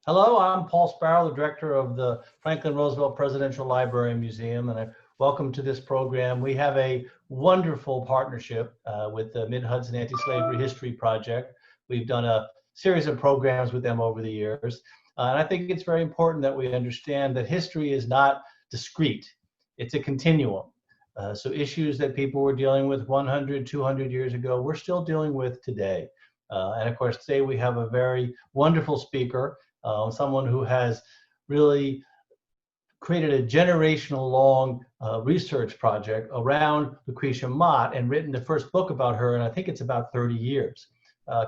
Hello, I'm Paul Sparrow, the director of the Franklin Roosevelt Presidential Library and Museum, and welcome to this program. We have a wonderful partnership with the Mid-Hudson Anti-Slavery History Project. We've done a series of programs with them over the years, and I think it's very important that we understand that history is not discrete. It's a continuum. So issues that people were dealing with 100, 200 years ago, we're still dealing with today. And of course, today we have a very wonderful speaker, someone who has really created a generational long research project around Lucretia Mott and written the first book about her, and I think it's about 30 years.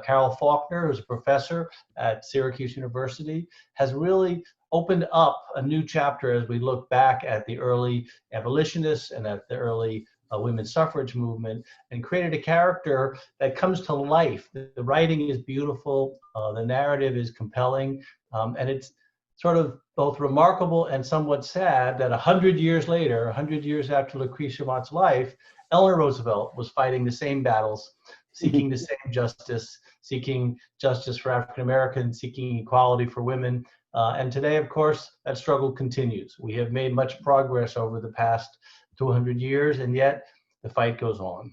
Carol Faulkner, who's a professor at Syracuse University, has really opened up a new chapter as we look back at the early abolitionists and at the early women's suffrage movement, and created a character that comes to life. The writing is beautiful, the narrative is compelling, and it's sort of both remarkable and somewhat sad that 100 years later, 100 years after Lucretia Mott's life, Eleanor Roosevelt was fighting the same battles, seeking the same justice, seeking justice for African Americans, seeking equality for women. And today, of course, that struggle continues. We have made much progress over the past 200 years, and yet the fight goes on.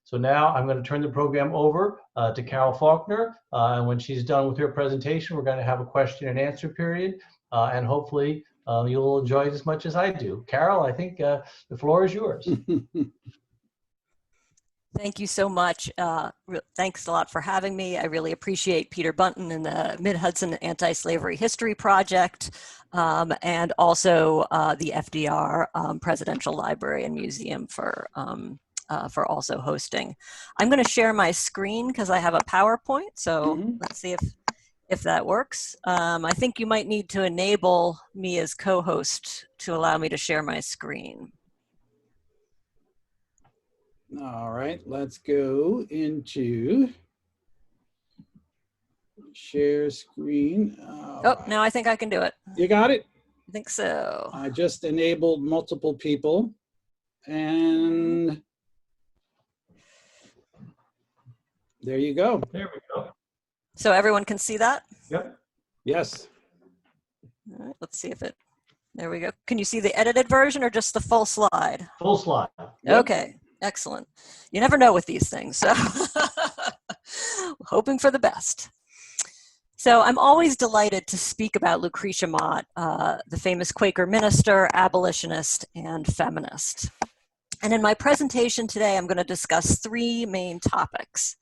So now I'm going to turn the program over to Carol Faulkner, and when she's done with her presentation, we're going to have a question and answer period, and hopefully you'll enjoy it as much as I do. Carol, I think the floor is yours. Thank you so much. Thanks a lot for having me. I really appreciate Peter Bunton and the Mid-Hudson Anti-Slavery History Project, and also the FDR Presidential Library and Museum for also hosting. I'm going to share my screen because I have a PowerPoint, so let's see if that works. I think you might need to enable me as co-host to allow me to share my screen. All right, let's go into share screen. Right. Now I think I can do it. You got it? I think so. I just enabled multiple people, and there you go. There we go. So everyone can see that? Yep. Yes. All right, let's see if it, there we go. Can you see the edited version or just the full slide? Full slide. Yep. Okay. Excellent. You never know with these things, so hoping for the best. So I'm always delighted to speak about Lucretia Mott, the famous Quaker minister, abolitionist, and feminist. And in my presentation today, I'm going to discuss three main topics.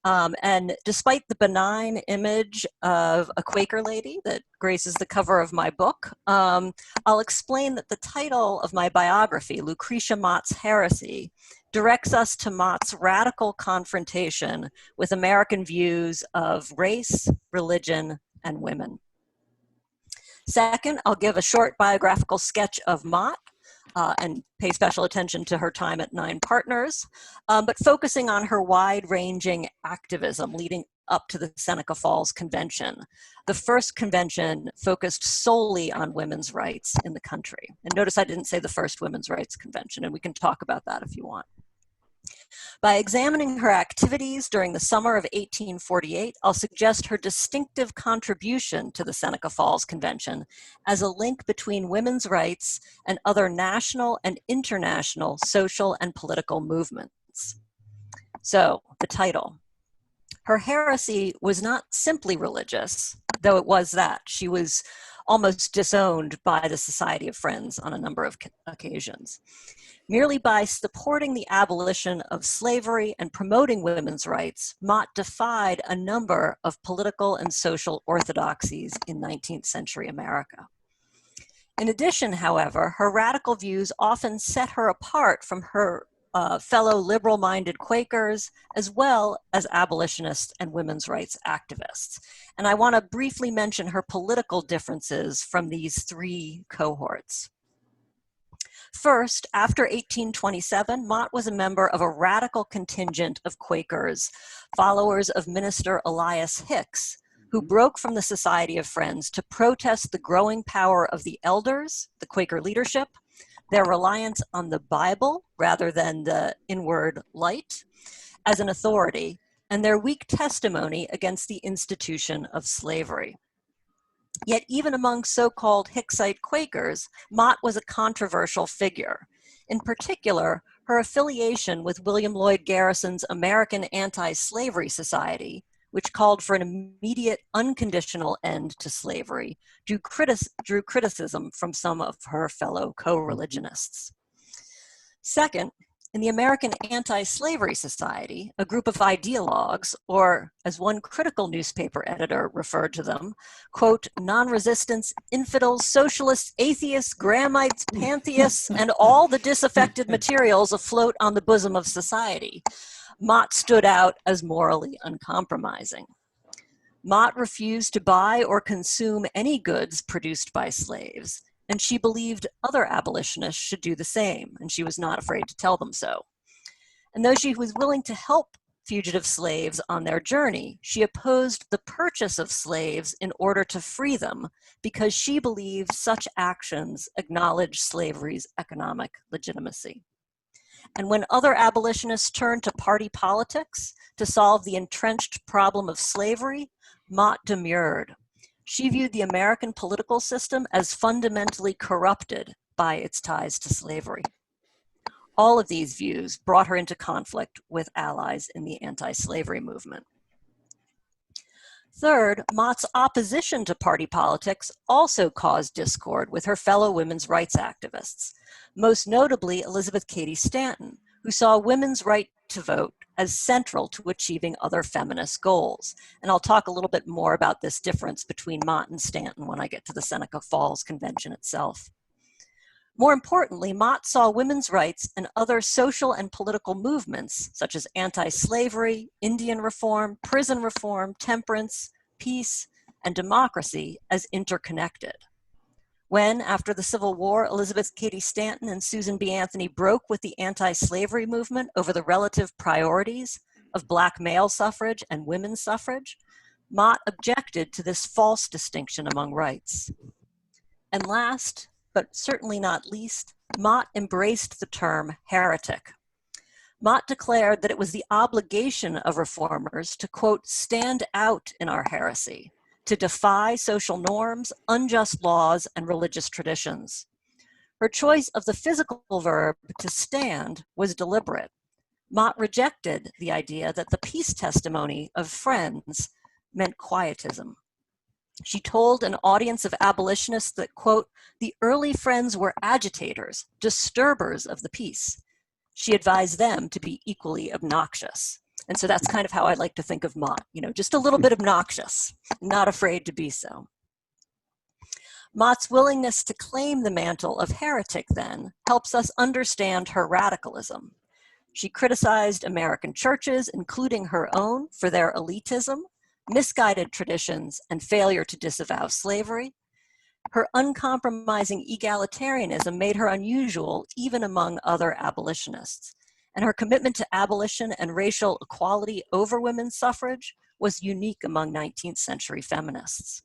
And despite the benign image of a Quaker lady that graces the cover of my book, I'll explain that the title of my biography, Lucretia Mott's Heresy, directs us to Mott's radical confrontation with American views of race, religion, and women. Second, I'll give a short biographical sketch of Mott, and pay special attention to her time at Nine Partners, but focusing on her wide-ranging activism leading up to the Seneca Falls Convention. The first convention focused solely on women's rights in the country. And notice I didn't say the first women's rights convention, and we can talk about that if you want. By examining her activities during the summer of 1848, I'll suggest her distinctive contribution to the Seneca Falls Convention as a link between women's rights and other national and international social and political movements. So, the title. Her heresy was not simply religious, though it was that. She was almost disowned by the Society of Friends on a number of occasions. Merely by supporting the abolition of slavery and promoting women's rights, Mott defied a number of political and social orthodoxies in 19th century America. In addition, however, her radical views often set her apart from her fellow liberal-minded Quakers, as well as abolitionists and women's rights activists. And I want to briefly mention her political differences from these three cohorts. First, after 1827, Mott was a member of a radical contingent of Quakers, followers of Minister Elias Hicks, who broke from the Society of Friends to protest the growing power of the elders, the Quaker leadership, their reliance on the Bible rather than the inward light as an authority, and their weak testimony against the institution of slavery. Yet even among so-called Hicksite Quakers, Mott was a controversial figure. In particular, her affiliation with William Lloyd Garrison's American Anti-Slavery Society, which called for an immediate unconditional end to slavery, drew criticism from some of her fellow co-religionists. Second, in the American Anti-Slavery Society, a group of ideologues, or as one critical newspaper editor referred to them, quote, non-resistants, infidels, socialists, atheists, Grahamites, pantheists, and all the disaffected materials afloat on the bosom of society, Mott stood out as morally uncompromising. Mott refused to buy or consume any goods produced by slaves, and she believed other abolitionists should do the same, and she was not afraid to tell them so. And though she was willing to help fugitive slaves on their journey, she opposed the purchase of slaves in order to free them because she believed such actions acknowledged slavery's economic legitimacy. And when other abolitionists turned to party politics to solve the entrenched problem of slavery, Mott demurred. She viewed the American political system as fundamentally corrupted by its ties to slavery. All of these views brought her into conflict with allies in the anti-slavery movement. Third, Mott's opposition to party politics also caused discord with her fellow women's rights activists, most notably Elizabeth Cady Stanton, who saw women's right to vote as central to achieving other feminist goals. And I'll talk a little bit more about this difference between Mott and Stanton when I get to the Seneca Falls Convention itself. More importantly, Mott saw women's rights and other social and political movements, such as anti-slavery, Indian reform, prison reform, temperance, peace, and democracy, as interconnected. When, after the Civil War, Elizabeth Cady Stanton and Susan B. Anthony broke with the anti-slavery movement over the relative priorities of Black male suffrage and women's suffrage, Mott objected to this false distinction among rights. And last, but certainly not least, Mott embraced the term heretic. Mott declared that it was the obligation of reformers to, quote, stand out in our heresy, to defy social norms, unjust laws, and religious traditions. Her choice of the physical verb to stand was deliberate. Mott rejected the idea that the peace testimony of Friends meant quietism. She told an audience of abolitionists that, quote, the early Friends were agitators, disturbers of the peace. She advised them to be equally obnoxious. And so that's kind of how I like to think of Mott, you know, just a little bit obnoxious, not afraid to be so. Mott's willingness to claim the mantle of heretic, then, helps us understand her radicalism. She criticized American churches, including her own, for their elitism, misguided traditions, and failure to disavow slavery. Her uncompromising egalitarianism made her unusual even among other abolitionists. And her commitment to abolition and racial equality over women's suffrage was unique among 19th century feminists.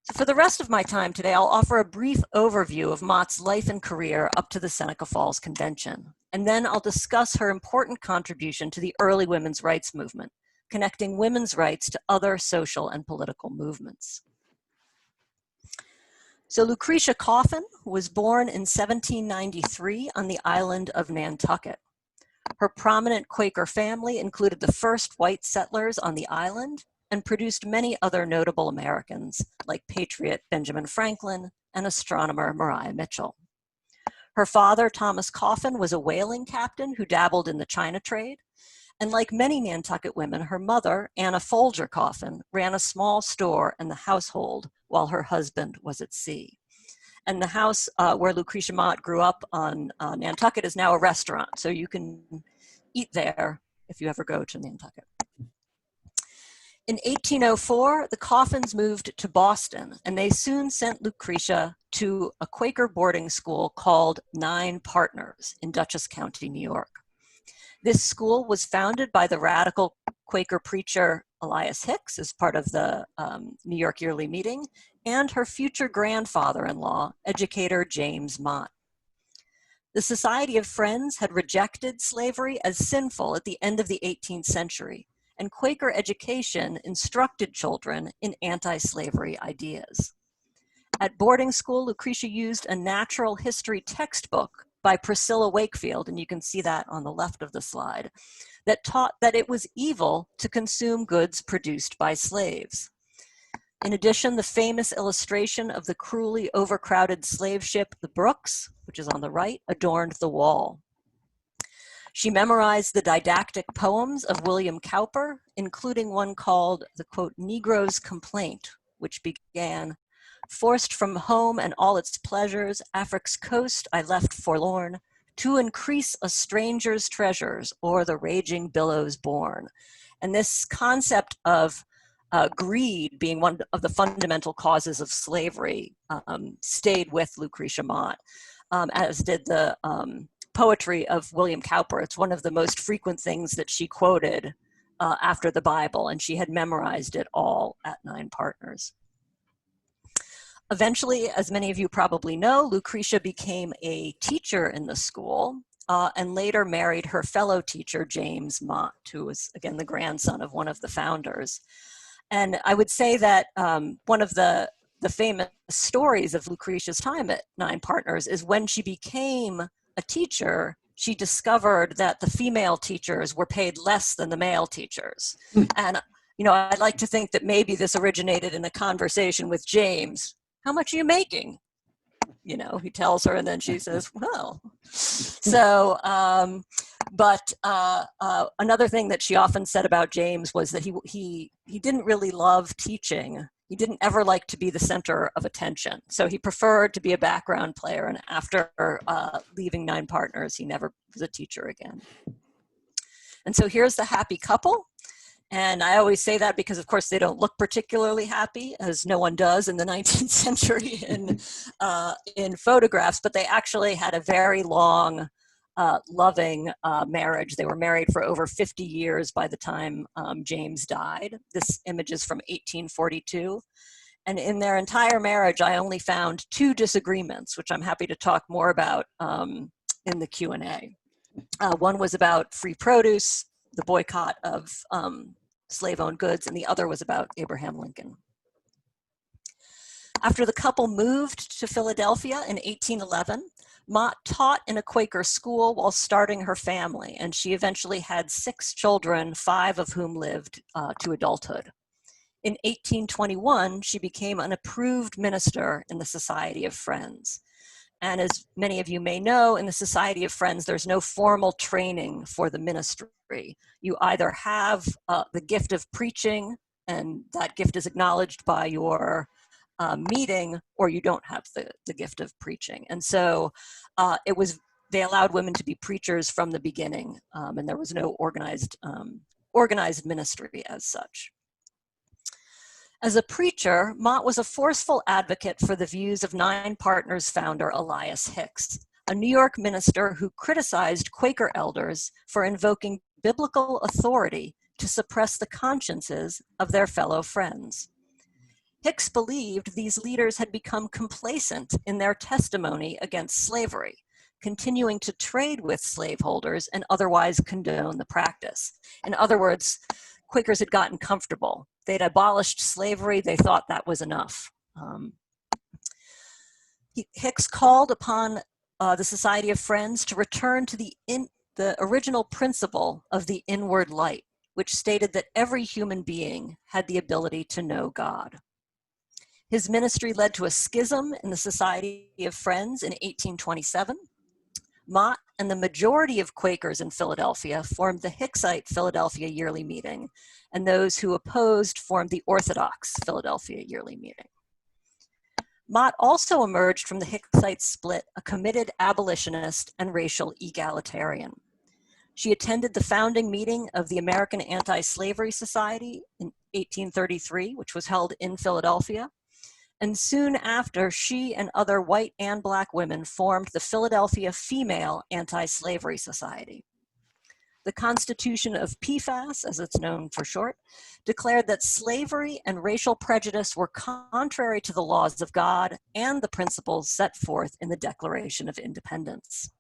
So for the rest of my time today, I'll offer a brief overview of Mott's life and career up to the Seneca Falls Convention. And then I'll discuss her important contribution to the early women's rights movement, connecting women's rights to other social and political movements. So Lucretia Coffin was born in 1793 on the island of Nantucket. Her prominent Quaker family included the first white settlers on the island and produced many other notable Americans like patriot Benjamin Franklin and astronomer Maria Mitchell. Her father, Thomas Coffin, was a whaling captain who dabbled in the China trade. And like many Nantucket women, her mother, Anna Folger Coffin, ran a small store in the household while her husband was at sea. And the house where Lucretia Mott grew up on Nantucket is now a restaurant, so you can eat there if you ever go to Nantucket. In 1804, the Coffins moved to Boston, and they soon sent Lucretia to a Quaker boarding school called Nine Partners in Dutchess County, New York. This school was founded by the radical Quaker preacher Elias Hicks as part of the New York Yearly Meeting, and her future grandfather-in-law, educator James Mott. The Society of Friends had rejected slavery as sinful at the end of the 18th century, and Quaker education instructed children in anti-slavery ideas. At boarding school, Lucretia used a natural history textbook by Priscilla Wakefield, and you can see that on the left of the slide, that taught that it was evil to consume goods produced by slaves. In addition, the famous illustration of the cruelly overcrowded slave ship, the Brooks, which is on the right, adorned the wall. She memorized the didactic poems of William Cowper, including one called the, quote, Negro's Complaint, which began, "Forced from home and all its pleasures, Afric's coast I left forlorn, to increase a stranger's treasures, o'er the raging billows borne." And this concept of greed being one of the fundamental causes of slavery stayed with Lucretia Mott, as did the poetry of William Cowper. It's one of the most frequent things that she quoted after the Bible, and she had memorized it all at 9 Partners. Eventually, as many of you probably know, Lucretia became a teacher in the school and later married her fellow teacher, James Mott, who was, again, the grandson of one of the founders. And I would say that one of the famous stories of Lucretia's time at 9 Partners is when she became a teacher, she discovered that the female teachers were paid less than the male teachers. And, you know, I'd like to think that maybe this originated in a conversation with James. How much are you making? You know, he tells her, and then she says, well. So, but another thing that she often said about James was that he didn't really love teaching. He didn't ever like to be the center of attention. So he preferred to be a background player. And after leaving 9 Partners, he never was a teacher again. And so here's the happy couple. And I always say that because, of course, they don't look particularly happy, as no one does in the 19th century in photographs, but they actually had a very long, loving marriage. They were married for over 50 years by the time James died. This image is from 1842. And in their entire marriage, I only found 2 disagreements, which I'm happy to talk more about in the Q&A. One was about free produce, the boycott of slave-owned goods, and the other was about Abraham Lincoln. After the couple moved to Philadelphia in 1811, Mott taught in a Quaker school while starting her family, and she eventually had 6 children, 5 of whom lived to adulthood. In 1821, she became an approved minister in the Society of Friends. And as many of you may know, in the Society of Friends, there's no formal training for the ministry. You either have the gift of preaching, and that gift is acknowledged by your meeting, or you don't have the gift of preaching. And so they allowed women to be preachers from the beginning, and there was no organized ministry as such. As a preacher, Mott was a forceful advocate for the views of 9 Partners founder Elias Hicks, a New York minister who criticized Quaker elders for invoking biblical authority to suppress the consciences of their fellow friends. Hicks believed these leaders had become complacent in their testimony against slavery, continuing to trade with slaveholders and otherwise condone the practice. In other words, Quakers had gotten comfortable. They'd abolished slavery. They thought that was enough. Hicks called upon the Society of Friends to return to the original principle of the inward light, which stated that every human being had the ability to know God. His ministry led to a schism in the Society of Friends in 1827. Mott and the majority of Quakers in Philadelphia formed the Hicksite Philadelphia Yearly Meeting, and those who opposed formed the Orthodox Philadelphia Yearly Meeting. Mott also emerged from the Hicksite split a committed abolitionist and racial egalitarian. She attended the founding meeting of the American Anti-Slavery Society in 1833, which was held in Philadelphia. And soon after, she and other white and Black women formed the Philadelphia Female Anti-Slavery Society. The Constitution of PFAS, as it's known for short, declared that slavery and racial prejudice were contrary to the laws of God and the principles set forth in the Declaration of Independence.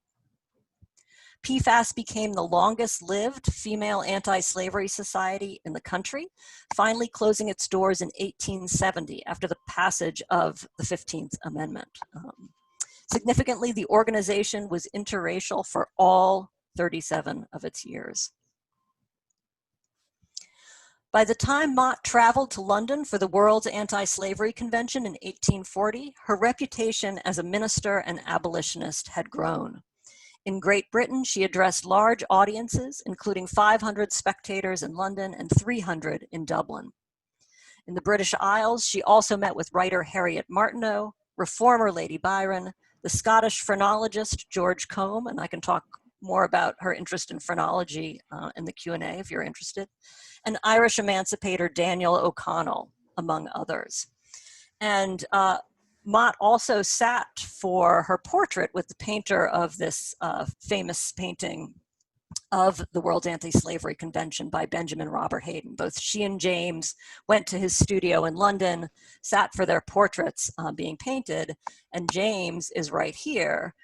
PFAS became the longest-lived female anti-slavery society in the country, finally closing its doors in 1870 after the passage of the 15th Amendment. Significantly, the organization was interracial for all 37 of its years. By the time Mott traveled to London for the World's Anti-Slavery Convention in 1840, her reputation as a minister and abolitionist had grown. In Great Britain, she addressed large audiences, including 500 spectators in London and 300 in Dublin. In the British Isles, she also met with writer Harriet Martineau, reformer Lady Byron, the Scottish phrenologist George Combe, and I can talk more about her interest in phrenology in the Q&A if you're interested, and Irish emancipator Daniel O'Connell, among others. And Mott also sat for her portrait with the painter of this famous painting of the World's Anti-Slavery Convention by Benjamin Robert Hayden. Both she and James went to his studio in London, sat for their portraits being painted, and James is right here.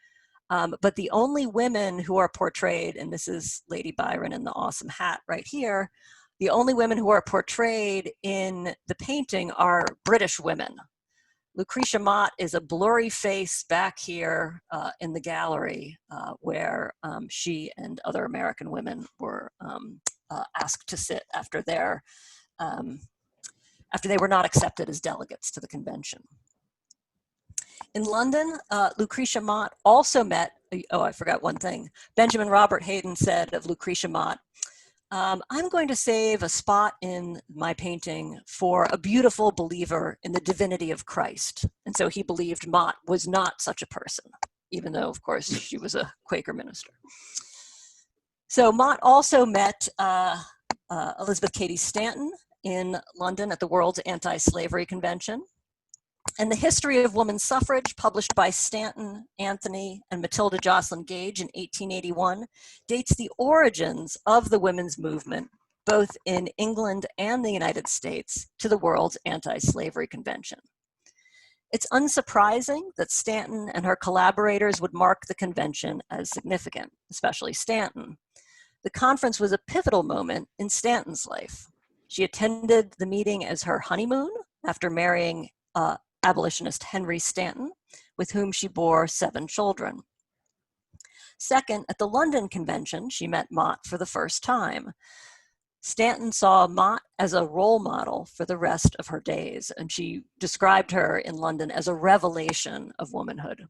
But the only women who are portrayed, and this is Lady Byron in the awesome hat right here, the only women who are portrayed in the painting are British women. Lucretia Mott is a blurry face back here in the gallery where she and other American women were asked to sit after they were not accepted as delegates to the convention. In London, Lucretia Mott also met, oh, I forgot one thing. Benjamin Robert Hayden said of Lucretia Mott, I'm going to save a spot in my painting for a beautiful believer in the divinity of Christ. And so he believed Mott was not such a person, even though, of course, she was a Quaker minister. So Mott also met Elizabeth Cady Stanton in London at the World's Anti-Slavery Convention. And The History of Women's Suffrage, published by Stanton, Anthony, and Matilda Jocelyn Gage in 1881, dates the origins of the women's movement, both in England and the United States, to the World's Anti-Slavery Convention. It's unsurprising that Stanton and her collaborators would mark the convention as significant, especially Stanton. The conference was a pivotal moment in Stanton's life. She attended the meeting as her honeymoon after marrying abolitionist Henry Stanton, with whom she bore 7 children. Second, at the London Convention, she met Mott for the first time. Stanton saw Mott as a role model for the rest of her days, and she described her in London as a revelation of womanhood.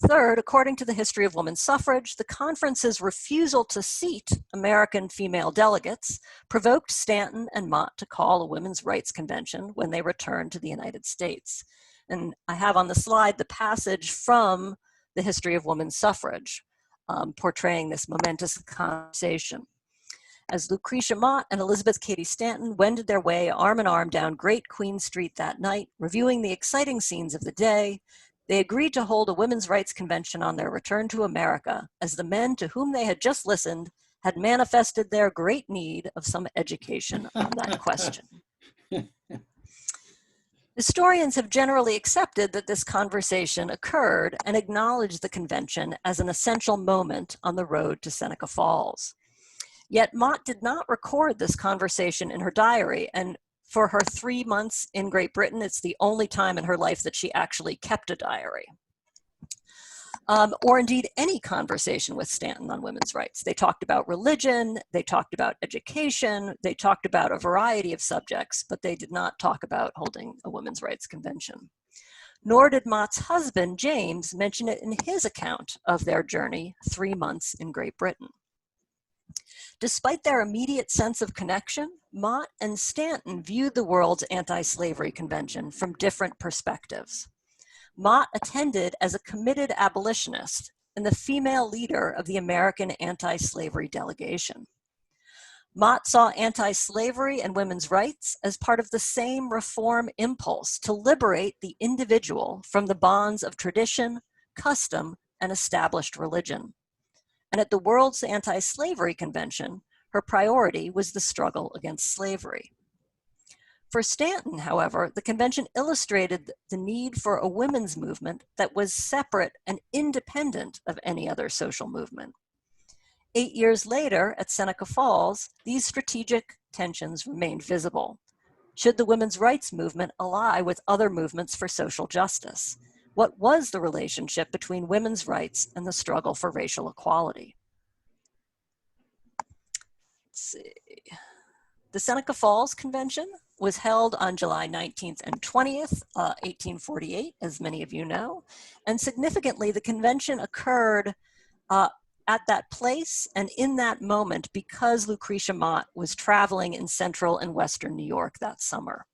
Third, according to the History of Women's Suffrage, the conference's refusal to seat American female delegates provoked Stanton and Mott to call a women's rights convention when they returned to the United States. And I have on the slide the passage from the History of Women's Suffrage, portraying this momentous conversation. As Lucretia Mott and Elizabeth Cady Stanton wended their way arm in arm down Great Queen Street that night, reviewing the exciting scenes of the day, they agreed to hold a women's rights convention on their return to America, as the men to whom they had just listened had manifested their great need of some education on that question. Historians have generally accepted that this conversation occurred and acknowledged the convention as an essential moment on the road to Seneca Falls. Yet Mott did not record this conversation in her diary, and for her 3 months in Great Britain, it's the only time in her life that she actually kept a diary. Or indeed any conversation with Stanton on women's rights. They talked about religion, they talked about education, they talked about a variety of subjects, but they did not talk about holding a women's rights convention. Nor did Mott's husband, James, mention it in his account of their journey 3 months in Great Britain. Despite their immediate sense of connection, Mott and Stanton viewed the World's Anti-Slavery Convention from different perspectives. Mott attended as a committed abolitionist and the female leader of the American anti-slavery delegation. Mott saw anti-slavery and women's rights as part of the same reform impulse to liberate the individual from the bonds of tradition, custom, and established religion. And at the World's Anti-Slavery Convention, her priority was the struggle against slavery. For Stanton, however, the convention illustrated the need for a women's movement that was separate and independent of any other social movement. 8 years later, at Seneca Falls, these strategic tensions remained visible. Should the women's rights movement ally with other movements for social justice? What was the relationship between women's rights and the struggle for racial equality? Let's see. The Seneca Falls Convention was held on July 19th and 20th, 1848, as many of you know. And significantly, the convention occurred at that place and in that moment because Lucretia Mott was traveling in central and western New York that summer.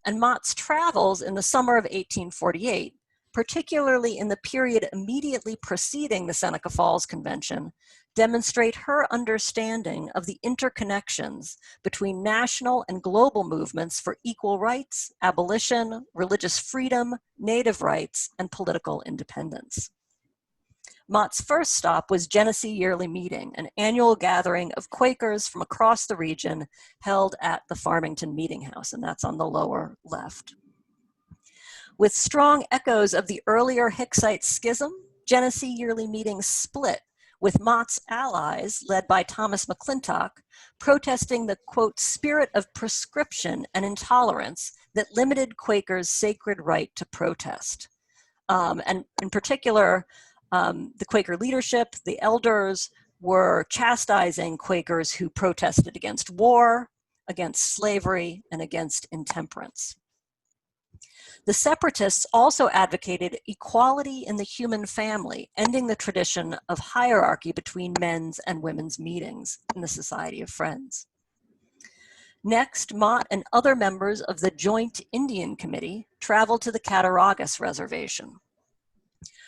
And Mott's travels in the summer of 1848, particularly in the period immediately preceding the Seneca Falls Convention, demonstrate her understanding of the interconnections between national and global movements for equal rights, abolition, religious freedom, native rights, and political independence. Mott's first stop was Genesee Yearly Meeting, an annual gathering of Quakers from across the region held at the Farmington Meeting House, and that's on the lower left. With strong echoes of the earlier Hicksite schism, Genesee Yearly Meeting split, with Mott's allies, led by Thomas McClintock, protesting the, quote, spirit of prescription and intolerance that limited Quakers' sacred right to protest. And in particular, the Quaker leadership, the elders, were chastising Quakers who protested against war, against slavery, and against intemperance. The separatists also advocated equality in the human family, ending the tradition of hierarchy between men's and women's meetings in the Society of Friends. Next, Mott and other members of the Joint Indian Committee traveled to the Cattaraugus Reservation.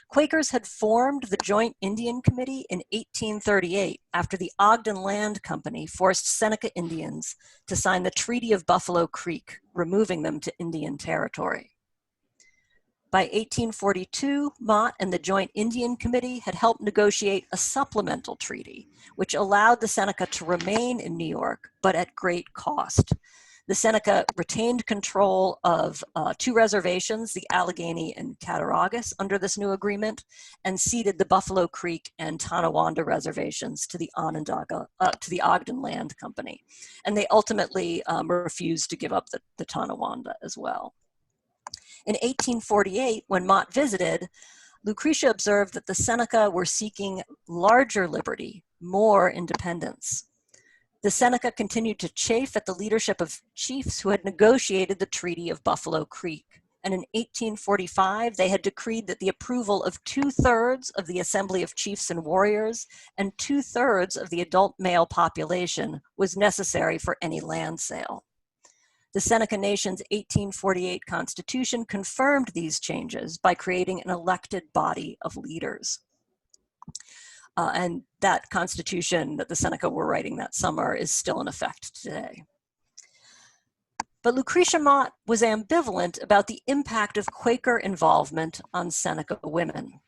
Quakers had formed the Joint Indian Committee in 1838 after the Ogden Land Company forced Seneca Indians to sign the Treaty of Buffalo Creek, removing them to Indian Territory. By 1842, Mott and the Joint Indian Committee had helped negotiate a supplemental treaty, which allowed the Seneca to remain in New York, but at great cost. The Seneca retained control of two reservations, the Allegheny and Cattaraugus, under this new agreement, and ceded the Buffalo Creek and Tonawanda reservations to the Ogden Land Company. And they ultimately refused to give up the Tonawanda as well. In 1848, when Mott visited, Lucretia observed that the Seneca were seeking larger liberty, more independence. The Seneca continued to chafe at the leadership of chiefs who had negotiated the Treaty of Buffalo Creek. And in 1845, they had decreed that the approval of 2/3 of the Assembly of Chiefs and Warriors and 2/3 of the adult male population was necessary for any land sale. The Seneca Nation's 1848 Constitution confirmed these changes by creating an elected body of leaders. And that Constitution that the Seneca were writing that summer is still in effect today. But Lucretia Mott was ambivalent about the impact of Quaker involvement on Seneca women.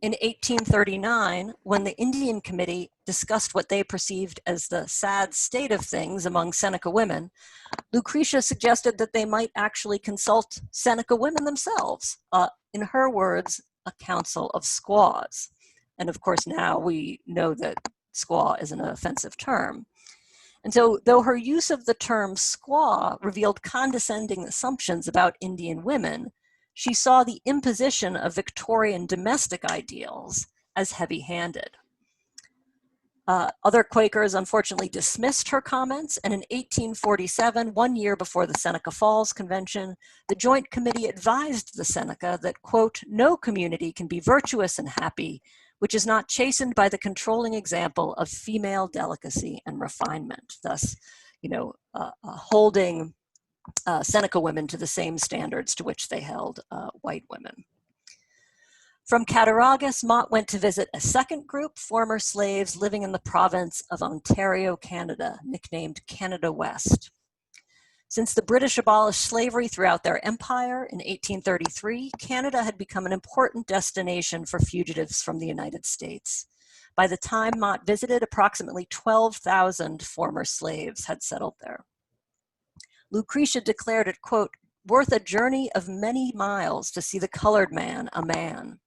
In 1839, when the Indian Committee discussed what they perceived as the sad state of things among Seneca women, Lucretia suggested that they might actually consult Seneca women themselves. In her words, a council of squaws. And of course, now we know that squaw is an offensive term. And so, though her use of the term squaw revealed condescending assumptions about Indian women, she saw the imposition of Victorian domestic ideals as heavy-handed. Other Quakers unfortunately dismissed her comments, and in 1847, 1 year before the Seneca Falls Convention, the Joint Committee advised the Seneca that, quote, no community can be virtuous and happy which is not chastened by the controlling example of female delicacy and refinement, thus, holding Seneca women to the same standards to which they held white women. From Cattaraugus, Mott went to visit a second group, former slaves living in the province of Ontario, Canada, nicknamed Canada West. Since the British abolished slavery throughout their empire in 1833, Canada had become an important destination for fugitives from the United States. By the time Mott visited, approximately 12,000 former slaves had settled there. Lucretia declared it, quote, worth a journey of many miles to see the colored man a man.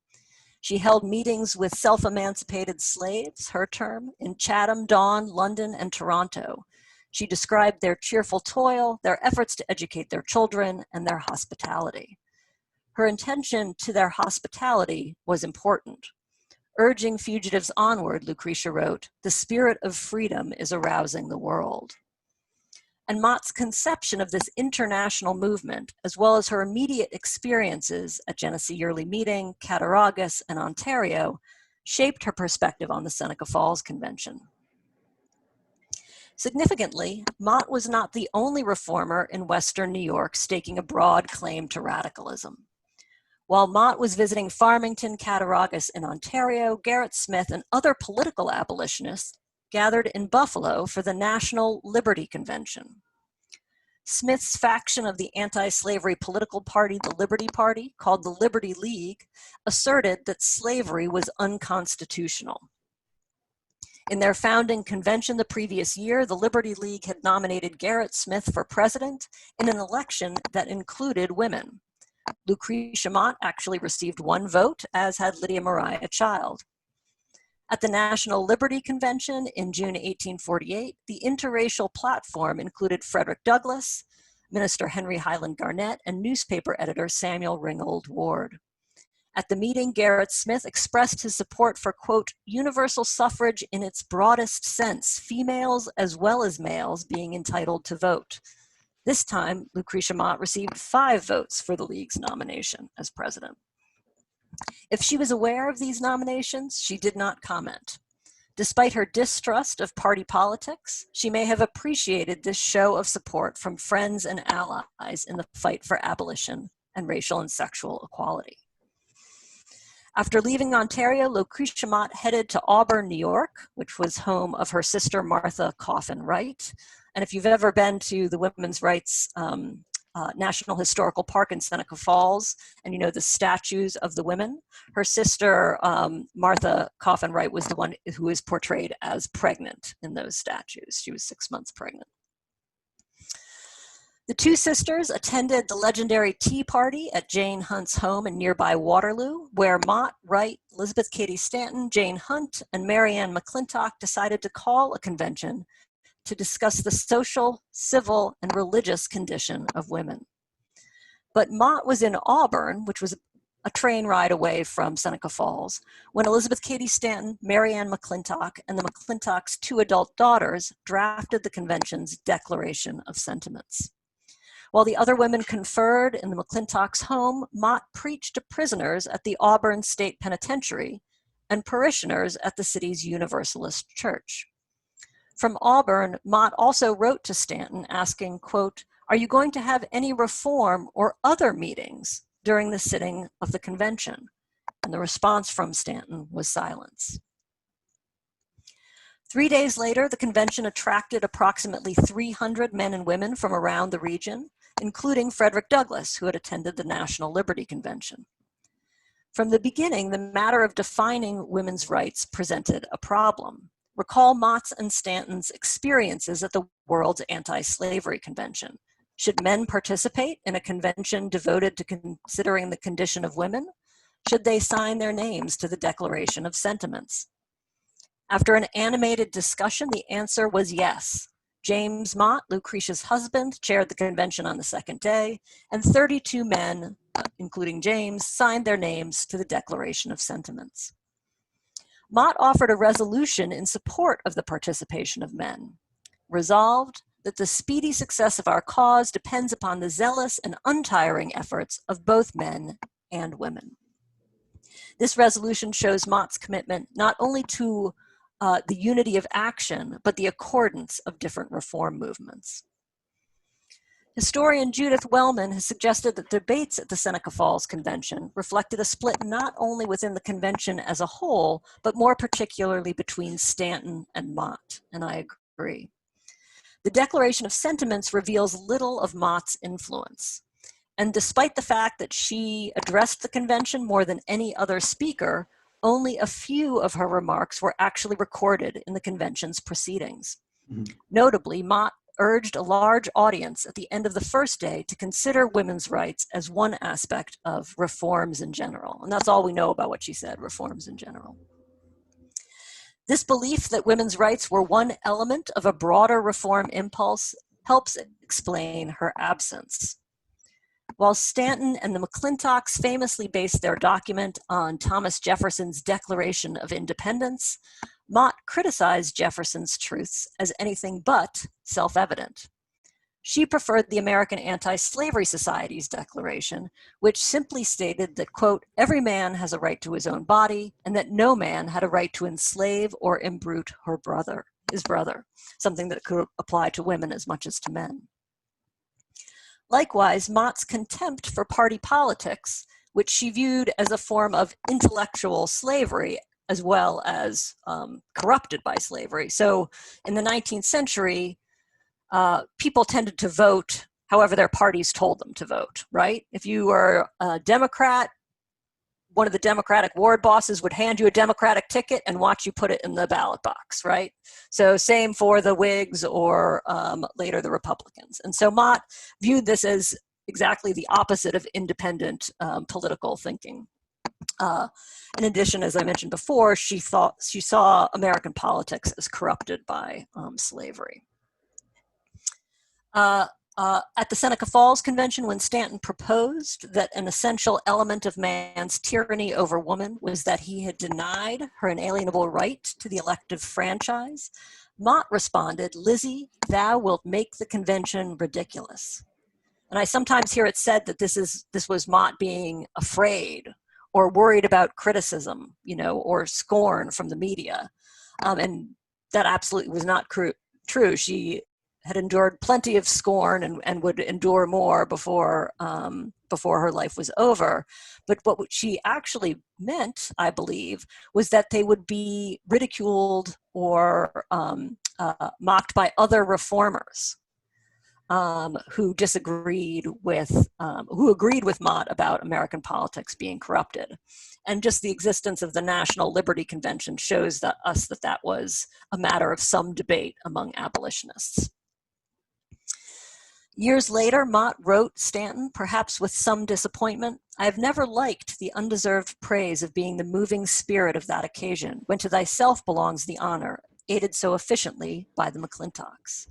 She held meetings with self-emancipated slaves, her term, in Chatham, Dawn, London, and Toronto. She described their cheerful toil, their efforts to educate their children, and their hospitality. Her intention to their hospitality was important. Urging fugitives onward, Lucretia wrote, the spirit of freedom is arousing the world. And Mott's conception of this international movement, as well as her immediate experiences at Genesee Yearly Meeting, Cattaraugus, and Ontario, shaped her perspective on the Seneca Falls Convention. Significantly, Mott was not the only reformer in Western New York staking a broad claim to radicalism. While Mott was visiting Farmington, Cattaraugus, and Ontario, Gerrit Smith and other political abolitionists gathered in Buffalo for the National Liberty Convention. Smith's faction of the anti-slavery political party, the Liberty Party, called the Liberty League, asserted that slavery was unconstitutional. In their founding convention the previous year, the Liberty League had nominated Gerrit Smith for president in an election that included women. Lucretia Mott actually received 1 vote, as had Lydia Mariah Child. At the National Liberty Convention in June 1848, the interracial platform included Frederick Douglass, Minister Henry Highland Garnett, and newspaper editor Samuel Ringgold Ward. At the meeting, Gerrit Smith expressed his support for, quote, universal suffrage in its broadest sense, females as well as males being entitled to vote. This time, Lucretia Mott received 5 votes for the League's nomination as president. If she was aware of these nominations, she did not comment. Despite her distrust of party politics, she may have appreciated this show of support from friends and allies in the fight for abolition and racial and sexual equality. After leaving Ontario, Lucretia Mott headed to Auburn, New York, which was home of her sister Martha Coffin Wright. And if you've ever been to the Women's Rights National Historical Park in Seneca Falls, and you know the statues of the women, her sister Martha Coffin Wright was the one who is portrayed as pregnant in those statues. She was 6 months pregnant. The 2 sisters attended the legendary Tea Party at Jane Hunt's home in nearby Waterloo, where Mott, Wright, Elizabeth Cady Stanton, Jane Hunt, and Marianne McClintock decided to call a convention to discuss the social, civil, and religious condition of women. But Mott was in Auburn, which was a train ride away from Seneca Falls, when Elizabeth Cady Stanton, Marianne McClintock, and the McClintocks' 2 adult daughters drafted the convention's Declaration of Sentiments. While the other women conferred in the McClintocks' home, Mott preached to prisoners at the Auburn State Penitentiary and parishioners at the city's Universalist Church. From Auburn, Mott also wrote to Stanton asking, quote, are you going to have any reform or other meetings during the sitting of the convention? And the response from Stanton was silence. 3 days later, the convention attracted approximately 300 men and women from around the region, including Frederick Douglass, who had attended the National Liberty Convention. From the beginning, the matter of defining women's rights presented a problem. Recall Mott's and Stanton's experiences at the World's Anti-Slavery Convention. Should men participate in a convention devoted to considering the condition of women? Should they sign their names to the Declaration of Sentiments? After an animated discussion, the answer was yes. James Mott, Lucretia's husband, chaired the convention on the second day, and 32 men, including James, signed their names to the Declaration of Sentiments. Mott offered a resolution in support of the participation of men. Resolved that the speedy success of our cause depends upon the zealous and untiring efforts of both men and women. This resolution shows Mott's commitment not only to the unity of action, but the accordance of different reform movements. Historian Judith Wellman has suggested that debates at the Seneca Falls Convention reflected a split not only within the convention as a whole, but more particularly between Stanton and Mott, and I agree. The Declaration of Sentiments reveals little of Mott's influence. And despite the fact that she addressed the convention more than any other speaker, only a few of her remarks were actually recorded in the convention's proceedings. Notably, Mott urged a large audience at the end of the first day to consider women's rights as one aspect of reforms in general. And that's all we know about what she said, reforms in general. This belief that women's rights were one element of a broader reform impulse helps explain her absence. While Stanton and the McClintocks famously based their document on Thomas Jefferson's Declaration of Independence, Mott criticized Jefferson's truths as anything but self-evident. She preferred the American Anti-Slavery Society's declaration, which simply stated that, quote, every man has a right to his own body, and that no man had a right to enslave or imbrute his brother, something that could apply to women as much as to men. Likewise, Mott's contempt for party politics, which she viewed as a form of intellectual slavery as well as corrupted by slavery. So in the 19th century, people tended to vote however their parties told them to vote, right? If you were a Democrat, one of the Democratic ward bosses would hand you a Democratic ticket and watch you put it in the ballot box, right? So same for the Whigs or later the Republicans. And so Mott viewed this as exactly the opposite of independent political thinking. In addition, as I mentioned before, she saw American politics as corrupted by slavery. At the Seneca Falls Convention, when Stanton proposed that an essential element of man's tyranny over woman was that he had denied her inalienable right to the elective franchise, Mott responded, "Lizzie, thou wilt make the convention ridiculous." And I sometimes hear it said that this was Mott being afraid or worried about criticism, or scorn from the media. And that absolutely was not true. She had endured plenty of scorn and would endure more before her life was over. But what she actually meant, I believe, was that they would be ridiculed or mocked by other reformers who agreed with Mott about American politics being corrupted. And just the existence of the National Liberty Convention shows us that was a matter of some debate among abolitionists. Years later, Mott wrote Stanton, perhaps with some disappointment, "I have never liked the undeserved praise of being the moving spirit of that occasion, when to thyself belongs the honor, aided so efficiently by the McClintocks."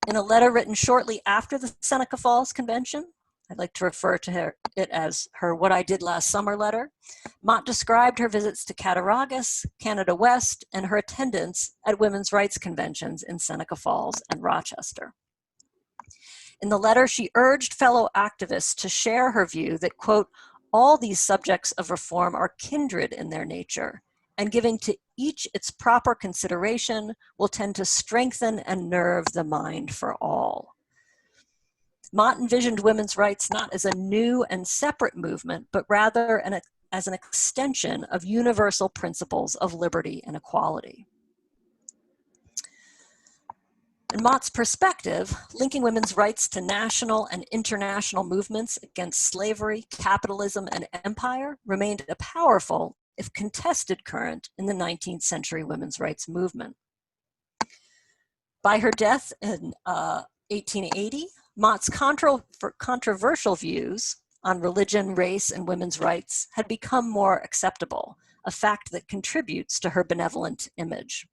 In a letter written shortly after the Seneca Falls Convention, I'd like to refer to it as her "What I Did Last Summer" letter, Mott described her visits to Cattaraugus, Canada West, and her attendance at women's rights conventions in Seneca Falls and Rochester. In the letter, she urged fellow activists to share her view that, quote, all these subjects of reform are kindred in their nature, and giving to each its proper consideration will tend to strengthen and nerve the mind for all. Mott envisioned women's rights not as a new and separate movement, but rather as an extension of universal principles of liberty and equality. In Mott's perspective, linking women's rights to national and international movements against slavery, capitalism, and empire remained a powerful, if contested, current in the 19th century women's rights movement. By her death in 1880, Mott's controversial views on religion, race, and women's rights had become more acceptable, a fact that contributes to her benevolent image.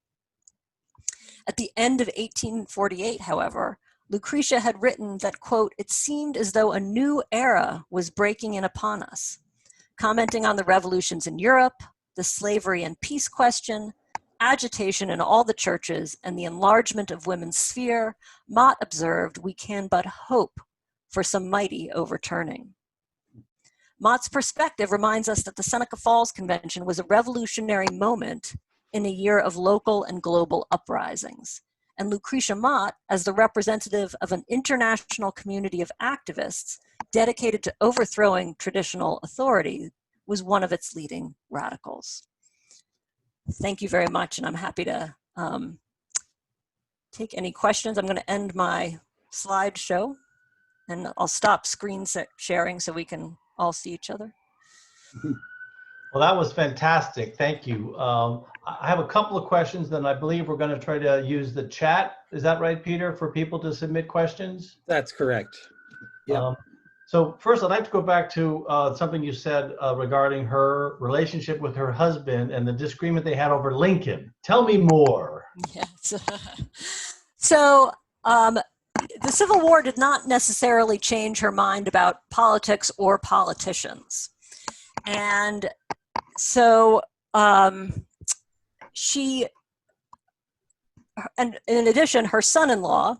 At the end of 1848, however, Lucretia had written that, quote, it seemed as though a new era was breaking in upon us. Commenting on the revolutions in Europe, the slavery and peace question, agitation in all the churches, and the enlargement of women's sphere, Mott observed, we can but hope for some mighty overturning. Mott's perspective reminds us that the Seneca Falls Convention was a revolutionary moment in a year of local and global uprisings. And Lucretia Mott, as the representative of an international community of activists dedicated to overthrowing traditional authority, was one of its leading radicals. Thank you very much, and I'm happy to take any questions. I'm going to end my slideshow, and I'll stop screen sharing so we can all see each other. Well, that was fantastic. Thank you. I have a couple of questions, then I believe we're going to try to use the chat. Is that right, Peter, for people to submit questions? That's correct. Yep. So first, I'd like to go back to something you said regarding her relationship with her husband and the disagreement they had over Lincoln. Tell me more. Yes. So the Civil War did not necessarily change her mind about politics or politicians. And so she, and in addition, her son-in-law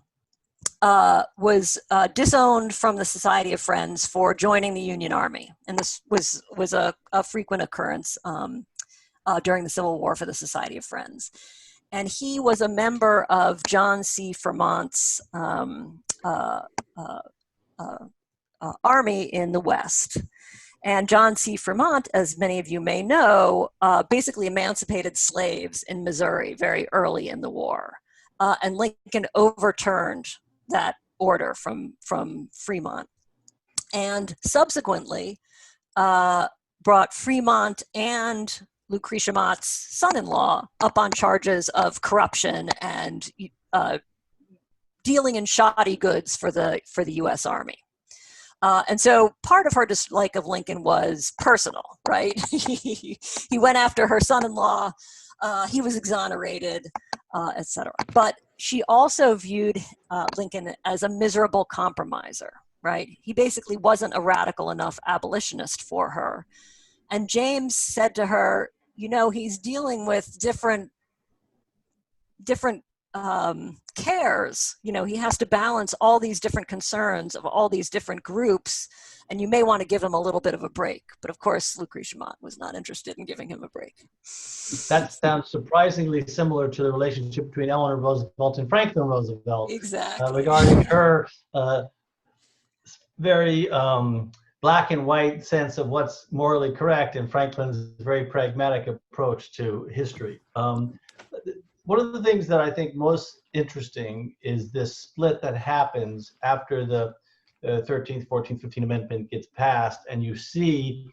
was disowned from the Society of Friends for joining the Union Army. And this was a frequent occurrence during the Civil War for the Society of Friends. And he was a member of John C. Fremont's army in the West. And John C. Fremont, as many of you may know, basically emancipated slaves in Missouri very early in the war. And Lincoln overturned that order from Fremont. And subsequently brought Fremont and Lucretia Mott's son-in-law up on charges of corruption and dealing in shoddy goods for the U.S. Army. And so part of her dislike of Lincoln was personal, right? He went after her son-in-law, he was exonerated, etc. But she also viewed Lincoln as a miserable compromiser, right? He basically wasn't a radical enough abolitionist for her. And James said to her, you know, he's dealing with different cares. You know, he has to balance all these different concerns of all these different groups, and you may want to give him a little bit of a break. But of course, Lucretia Mott was not interested in giving him a break. That sounds surprisingly similar to the relationship between Eleanor Roosevelt and Franklin Roosevelt. Exactly. Regarding her very black and white sense of what's morally correct and Franklin's very pragmatic approach to history. One of the things that I think most interesting is this split that happens after the 13th, 14th, 15th Amendment gets passed, and you see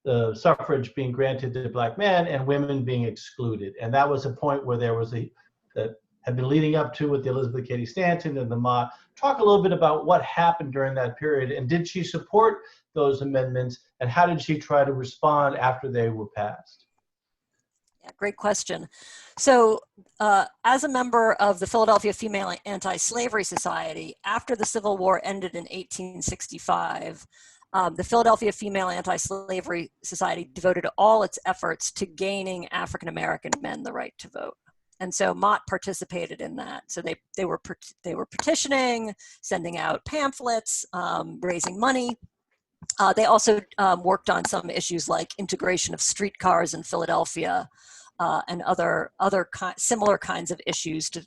the suffrage being granted to black men and women being excluded. And that was a point where there was that had been leading up to with the Elizabeth Cady Stanton and the Mott. Talk a little bit about what happened during that period, and did she support those amendments, and how did she try to respond after they were passed? Yeah, great question. So as a member of the Philadelphia Female Anti-Slavery Society, after the Civil War ended in 1865, the Philadelphia Female Anti-Slavery Society devoted all its efforts to gaining African-American men the right to vote. And so Mott participated in that. So they were petitioning, sending out pamphlets, raising money. They also worked on some issues like integration of streetcars in Philadelphia and other similar kinds of issues to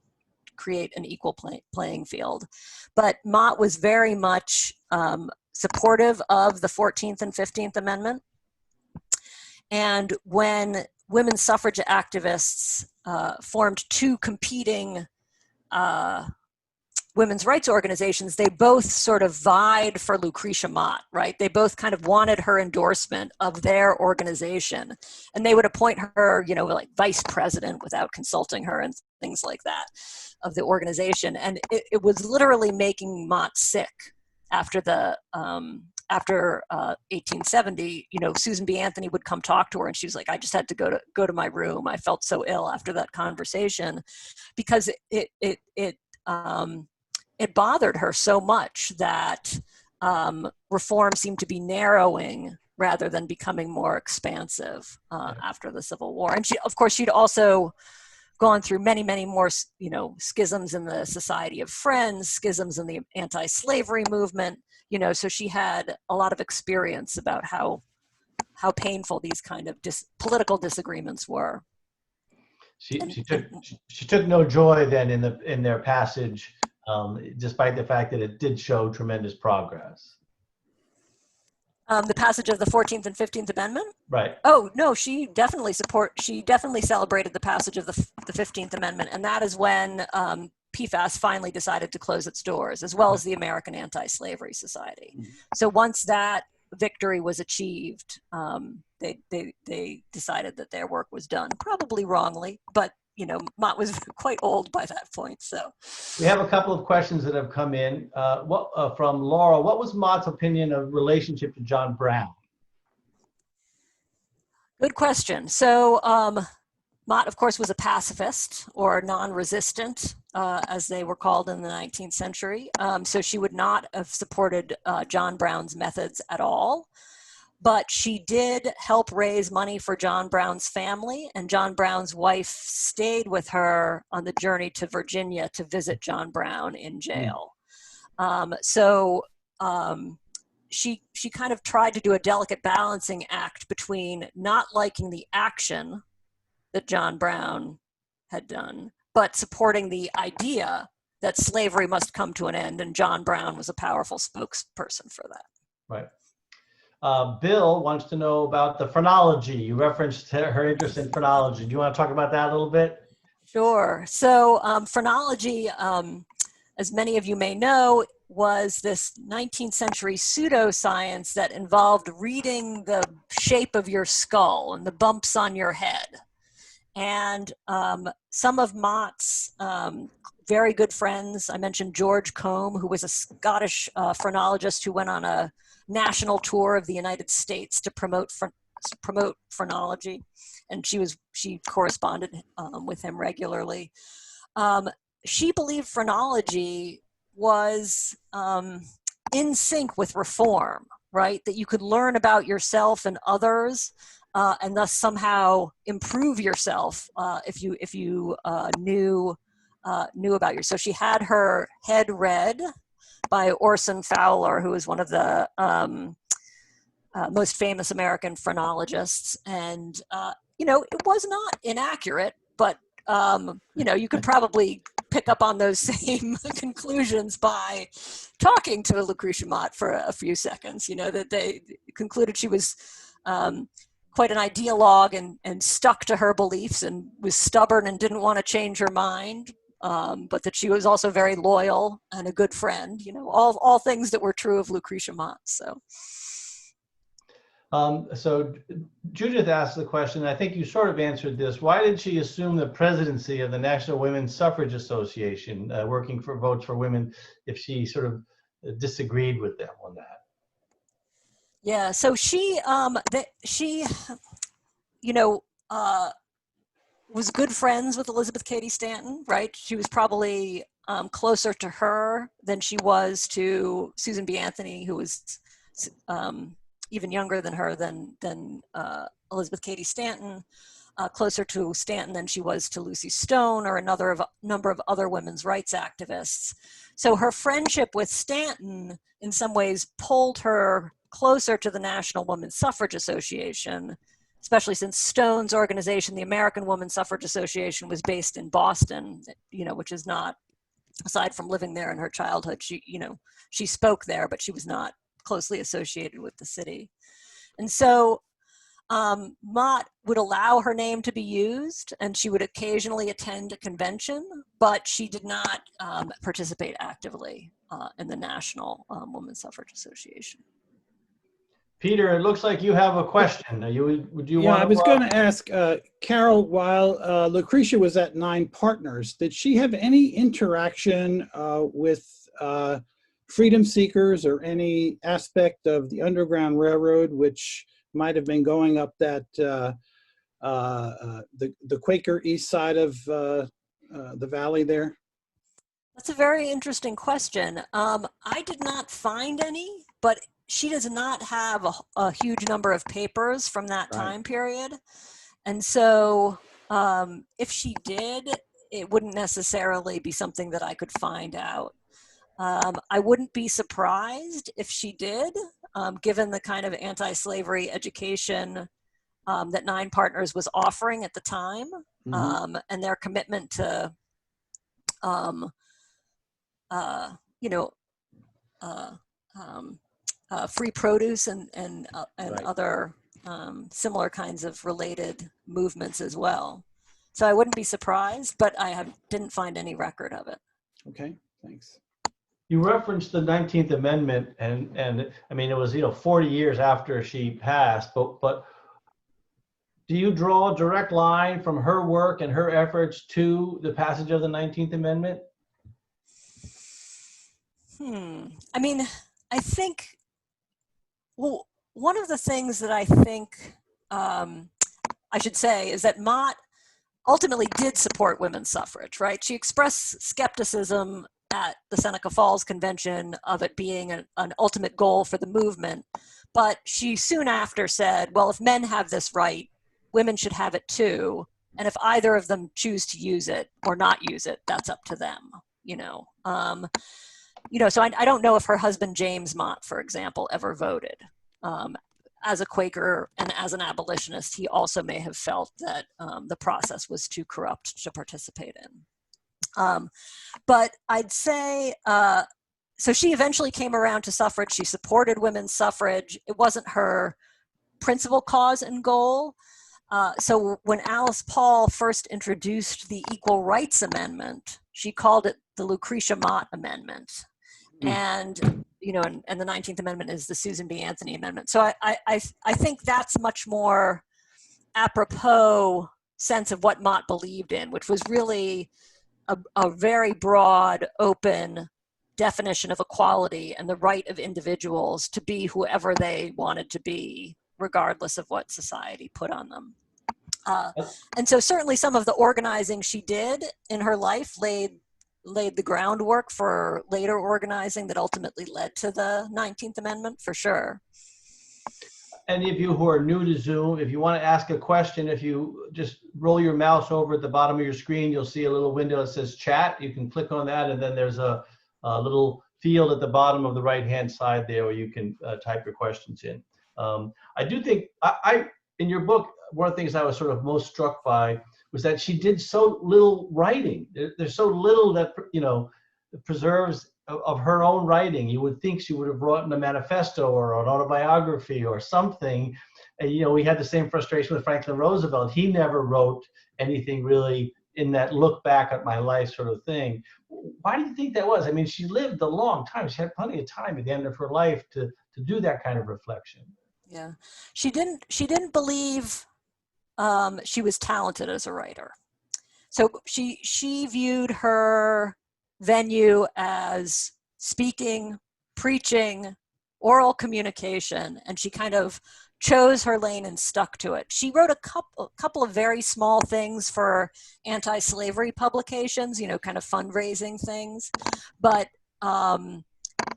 create an equal playing field. But Mott was very much supportive of the 14th and 15th Amendment. And when women's suffrage activists formed two competing women's rights organizations, they both sort of vied for Lucretia Mott, right? They both kind of wanted her endorsement of their organization. And they would appoint her, you know, like vice president without consulting her and things like that of the organization. And it was literally making Mott sick after the, after 1870, you know, Susan B. Anthony would come talk to her, and she was like, I just had to go to my room. I felt so ill after that conversation, because it bothered her so much that reform seemed to be narrowing rather than becoming more expansive after the Civil War. And she, of course, she'd also gone through many, many more, you know, schisms in the Society of Friends, schisms in the anti-slavery movement, you know, so she had a lot of experience about how painful these kind of political disagreements were. She took no joy then in their passage, despite the fact that it did show tremendous progress. The passage of the 14th and 15th Amendment? Right. Oh, no, she definitely celebrated the passage of the 15th Amendment. And that is when PFAS finally decided to close its doors, as well as the American Anti-Slavery Society. So once that victory was achieved, they decided that their work was done, probably wrongly, but Mott was quite old by that point. So we have a couple of questions that have come in. From Laura, what was Mott's opinion of relationship to John Brown? Good question. So Mott, of course, was a pacifist or non-resistant, as they were called in the 19th century. So she would not have supported John Brown's methods at all. But she did help raise money for John Brown's family, and John Brown's wife stayed with her on the journey to Virginia to visit John Brown in jail. She kind of tried to do a delicate balancing act between not liking the action that John Brown had done, but supporting the idea that slavery must come to an end, and John Brown was a powerful spokesperson for that. Right. Bill wants to know about the phrenology. You referenced her interest in phrenology. Do you want to talk about that a little bit? Sure. So phrenology, as many of you may know, was this 19th century pseudoscience that involved reading the shape of your skull and the bumps on your head. And some of Mott's very good friends, I mentioned George Combe, who was a Scottish phrenologist who went on a national tour of the United States to promote phrenology, and she corresponded with him regularly. She believed phrenology was in sync with reform, right? That you could learn about yourself and others, and thus somehow improve yourself if you knew about yourself. So she had her head read by Orson Fowler, who is one of the most famous American phrenologists. And, it was not inaccurate, but, you could probably pick up on those same conclusions by talking to Lucretia Mott for a few seconds, that they concluded she was quite an ideologue and stuck to her beliefs and was stubborn and didn't want to change her mind. But that she was also very loyal and a good friend, all things that were true of Lucretia Mott. So Judith asked the question, I think you sort of answered this. Why did she assume the presidency of the National Women's Suffrage Association, working for votes for women, if she sort of disagreed with them on that? Yeah, so she was good friends with Elizabeth Cady Stanton, right? She was probably closer to her than she was to Susan B. Anthony, who was even younger than her than Elizabeth Cady Stanton, closer to Stanton than she was to Lucy Stone or number of other women's rights activists. So her friendship with Stanton in some ways pulled her closer to the National Women's Suffrage Association, especially since Stone's organization, the American Women's Suffrage Association, was based in Boston, which is not, aside from living there in her childhood, she spoke there, but she was not closely associated with the city. And so Mott would allow her name to be used, and she would occasionally attend a convention, but she did not participate actively in the National Women's Suffrage Association. Peter, it looks like you have a question. I was going to ask Carol, while Lucretia was at 9 Partners, did she have any interaction with freedom seekers or any aspect of the Underground Railroad, which might have been going up that the Quaker east side of the valley there? That's a very interesting question. I did not find any, but she does not have a huge number of papers from that time period. And so if she did, it wouldn't necessarily be something that I could find out. I wouldn't be surprised if she did, given the kind of anti-slavery education that 9 Partners was offering at the time, and their commitment to, free produce and other similar kinds of related movements as well. So I wouldn't be surprised, but I didn't find any record of it. Okay, thanks. You referenced the 19th Amendment, and I mean, it was 40 years after she passed, but do you draw a direct line from her work and her efforts to the passage of the 19th Amendment? I mean, I think, well, one of the things that I think I should say is that Mott ultimately did support women's suffrage, right? She expressed skepticism at the Seneca Falls Convention of it being an ultimate goal for the movement. But she soon after said, well, if men have this right, women should have it too. And if either of them choose to use it or not use it, that's up to them, so I don't know if her husband, James Mott, for example, ever voted. As a Quaker and as an abolitionist, he also may have felt that the process was too corrupt to participate in. But I'd say, so she eventually came around to suffrage. She supported women's suffrage. It wasn't her principal cause and goal. So when Alice Paul first introduced the Equal Rights Amendment, she called it the Lucretia Mott Amendment. And and the 19th Amendment is the Susan B. Anthony Amendment. So I think that's much more apropos sense of what Mott believed in, which was really a very broad, open definition of equality and the right of individuals to be whoever they wanted to be, regardless of what society put on them. And so certainly some of the organizing she did in her life laid the groundwork for later organizing that ultimately led to the 19th Amendment, for sure. Any of you who are new to Zoom, if you want to ask a question, if you just roll your mouse over at the bottom of your screen, you'll see a little window that says chat. You can click on that, and then there's a little field at the bottom of the right-hand side there where you can type your questions in. I do think, in your book, one of the things I was sort of most struck by was that she did so little writing. There's so little that, preserves of her own writing. You would think she would have written a manifesto or an autobiography or something. And, we had the same frustration with Franklin Roosevelt. He never wrote anything really in that look back at my life sort of thing. Why do you think that was? I mean, she lived a long time. She had plenty of time at the end of her life to do that kind of reflection. Yeah, she didn't believe she was talented as a writer. So she viewed her venue as speaking, preaching, oral communication, and she kind of chose her lane and stuck to it. She wrote a couple of very small things for anti-slavery publications, kind of fundraising things, but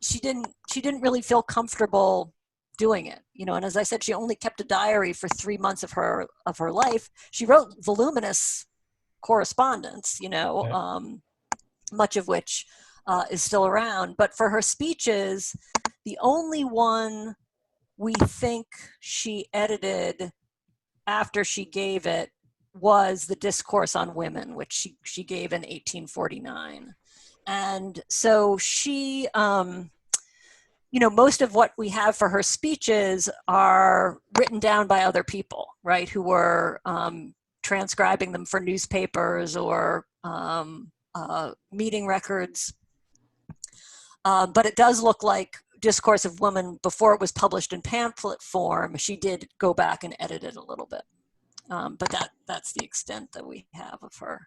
she didn't really feel comfortable doing it, and as I said, she only kept a diary for 3 months of her life. She wrote voluminous correspondence, much of which is still around. But for her speeches, the only one we think she edited after she gave it was the Discourse on Women, which she gave in 1849. And so she, most of what we have for her speeches are written down by other people, right, who were transcribing them for newspapers or meeting records. But it does look like Discourse of Women, before it was published in pamphlet form, she did go back and edit it a little bit. But that's the extent that we have of her.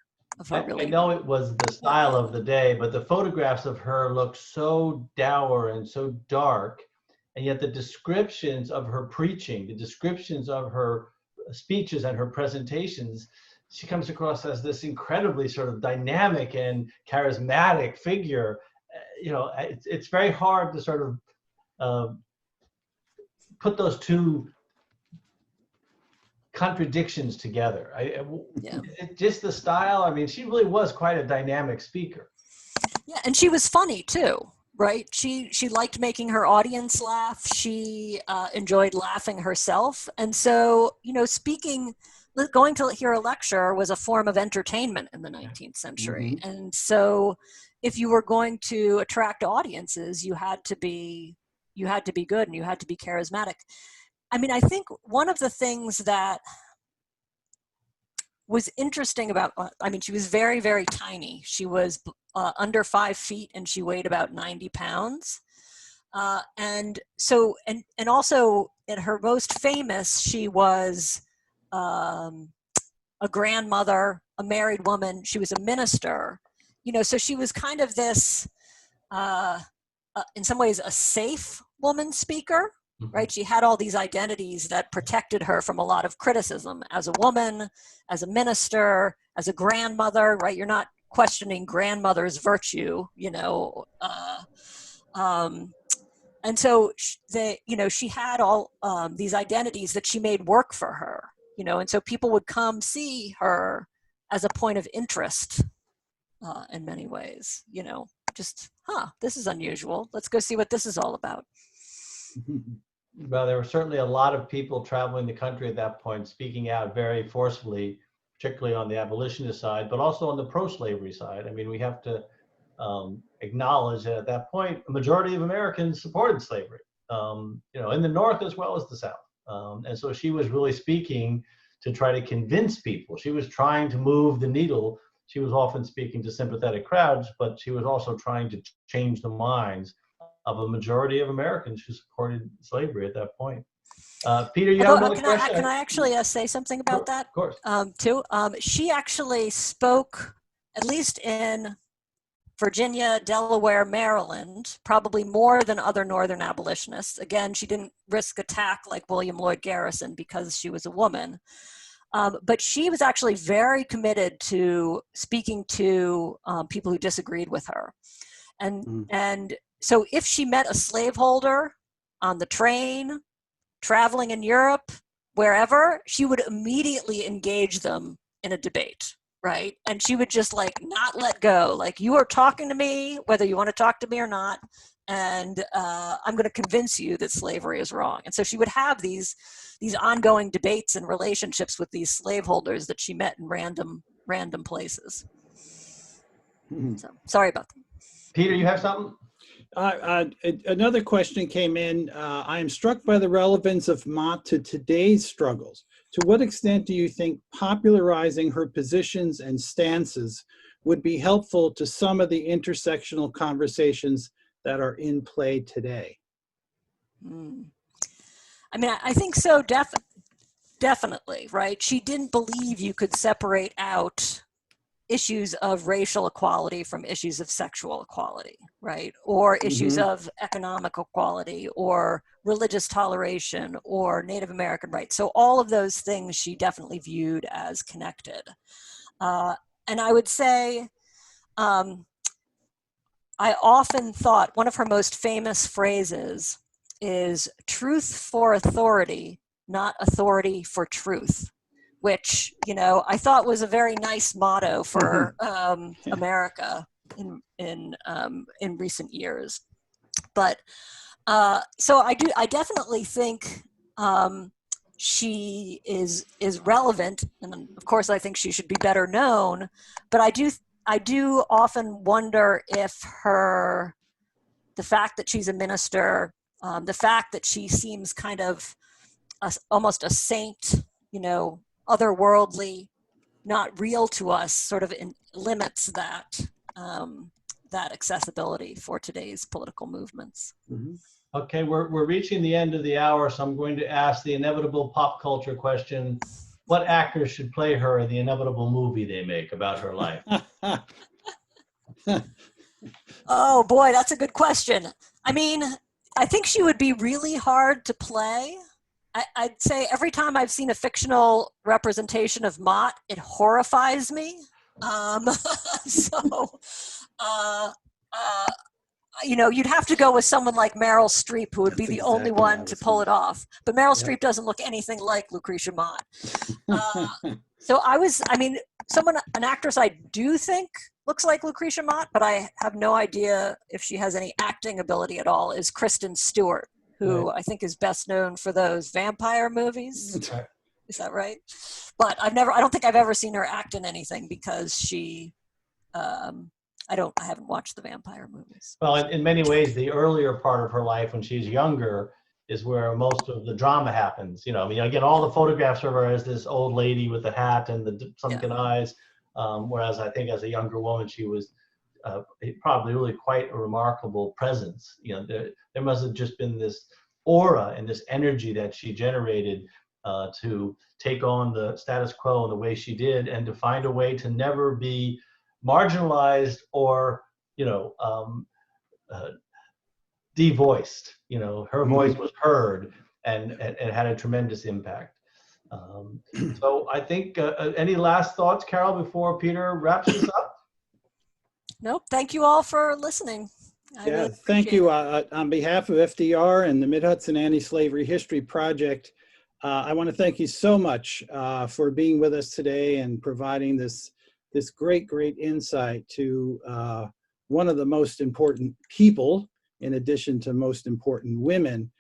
I know it was the style of the day, but the photographs of her look so dour and so dark, and yet the descriptions of her preaching, the descriptions of her speeches and her presentations, she comes across as this incredibly sort of dynamic and charismatic figure. It's very hard to sort of put those two contradictions together. Just the style. I mean, she really was quite a dynamic speaker. Yeah, and she was funny too, right? She liked making her audience laugh. She enjoyed laughing herself, and so going to hear a lecture was a form of entertainment in the 19th century. Mm-hmm. And so, if you were going to attract audiences, you had to be good and you had to be charismatic. I mean, I think one of the things that was interesting about, she was very, very tiny. She was under 5 feet and she weighed about 90 pounds. And also at her most famous, she was a grandmother, a married woman. She was a minister, so she was kind of this, in some ways, a safe woman speaker, right? She had all these identities that protected her from a lot of criticism as a woman, as a minister, as a grandmother, right? You're not questioning grandmother's virtue, and so she had all these identities that she made work for her, and so people would come see her as a point of interest in many ways, just, this is unusual. Let's go see what this is all about. Well, there were certainly a lot of people traveling the country at that point, speaking out very forcefully, particularly on the abolitionist side, but also on the pro-slavery side. I mean, we have to acknowledge that at that point, a majority of Americans supported slavery, in the North as well as the South. And so she was really speaking to try to convince people. She was trying to move the needle. She was often speaking to sympathetic crowds, but she was also trying to change the minds of a majority of Americans who supported slavery at that point. Peter, you have another question? Can I actually say something about that? Of course. Too. She actually spoke, at least in Virginia, Delaware, Maryland, probably more than other Northern abolitionists. Again, she didn't risk attack like William Lloyd Garrison because she was a woman. But she was actually very committed to speaking to people who disagreed with her. And so if she met a slaveholder on the train, traveling in Europe, wherever, she would immediately engage them in a debate, right? And she would just not let go. You are talking to me, whether you want to talk to me or not, and I'm going to convince you that slavery is wrong. And so she would have these ongoing debates and relationships with these slaveholders that she met in random places. So sorry about that. Peter, you have something? Another question came in. I am struck by the relevance of Mott to today's struggles. To what extent do you think popularizing her positions and stances would be helpful to some of the intersectional conversations that are in play today? I mean, I think so, definitely, right? She didn't believe you could separate out issues of racial equality from issues of sexual equality, right? Or issues of economic equality or religious toleration or Native American rights. So all of those things she definitely viewed as connected. And I would say, I often thought one of her most famous phrases is truth for authority, not authority for truth, which, I thought was a very nice motto for America in recent years. But so I definitely think she is relevant, and of course I think she should be better known. But I do often wonder if the fact that she's a minister, the fact that she seems kind of almost a saint, otherworldly, not real to us, sort of limits that accessibility for today's political movements. Okay, we're reaching the end of the hour, so I'm going to ask the inevitable pop culture question. What actors should play her in the inevitable movie they make about her life? Oh boy, that's a good question. I mean, I think she would be really hard to play. I'd say every time I've seen a fictional representation of Mott, it horrifies me. You'd have to go with someone like Meryl Streep, who would be the only one to pull it off. But Meryl Streep doesn't look anything like Lucretia Mott. So an actress I do think looks like Lucretia Mott, but I have no idea if she has any acting ability at all, is Kristen Stewart, who I think is best known for those vampire movies. Is that right? But I don't think I've ever seen her act in anything because she, I haven't watched the vampire movies. Well, in many ways, the earlier part of her life when she's younger is where most of the drama happens. Again, all the photographs of her as this old lady with the hat and the sunken eyes, whereas I think as a younger woman, she was probably really quite a remarkable presence. There must have just been this aura and this energy that she generated to take on the status quo in the way she did, and to find a way to never be marginalized or, devoiced. Her voice was heard and had a tremendous impact. So I think, any last thoughts, Carol, before Peter wraps this up? Nope. Thank you all for listening. Yeah, thank you. On behalf of FDR and the Mid-Hudson Anti-Slavery History Project, I want to thank you so much for being with us today and providing this great insight to one of the most important people, in addition to most important women,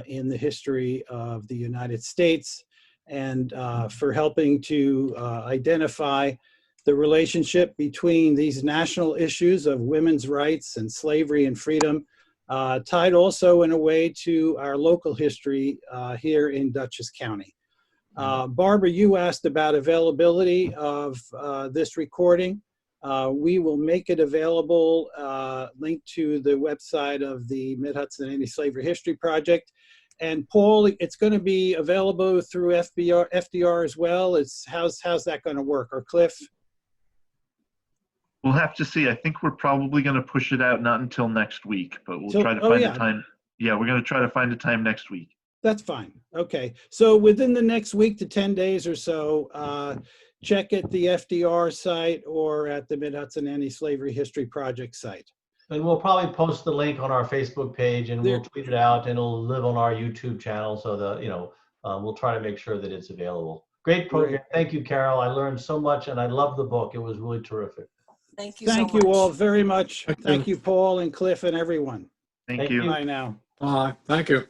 in the history of the United States, and for helping to identify the relationship between these national issues of women's rights and slavery and freedom, tied also in a way to our local history here in Dutchess County. Barbara, you asked about availability of this recording. We will make it available, linked to the website of the Mid-Hudson Anti-Slavery History Project. And Paul, it's going to be available through FDR as well. How's that going to work? Or Cliff? We'll have to see. I think we're probably going to push it out not until next week, but we'll try to find a time. Yeah, we're going to try to find a time next week. That's fine. Okay. So within the next week to 10 days or so, check at the FDR site or at the Mid-Hudson Anti-Slavery History Project site. And we'll probably post the link on our Facebook page, and we'll tweet it out, and it'll live on our YouTube channel. So we'll try to make sure that it's available. Great program. Thank you, Carol. I learned so much, and I love the book. It was really terrific. Thank you so much. Thank you all very much. Thank you, Paul and Cliff and everyone. Thank you. Bye now. Bye. Thank you.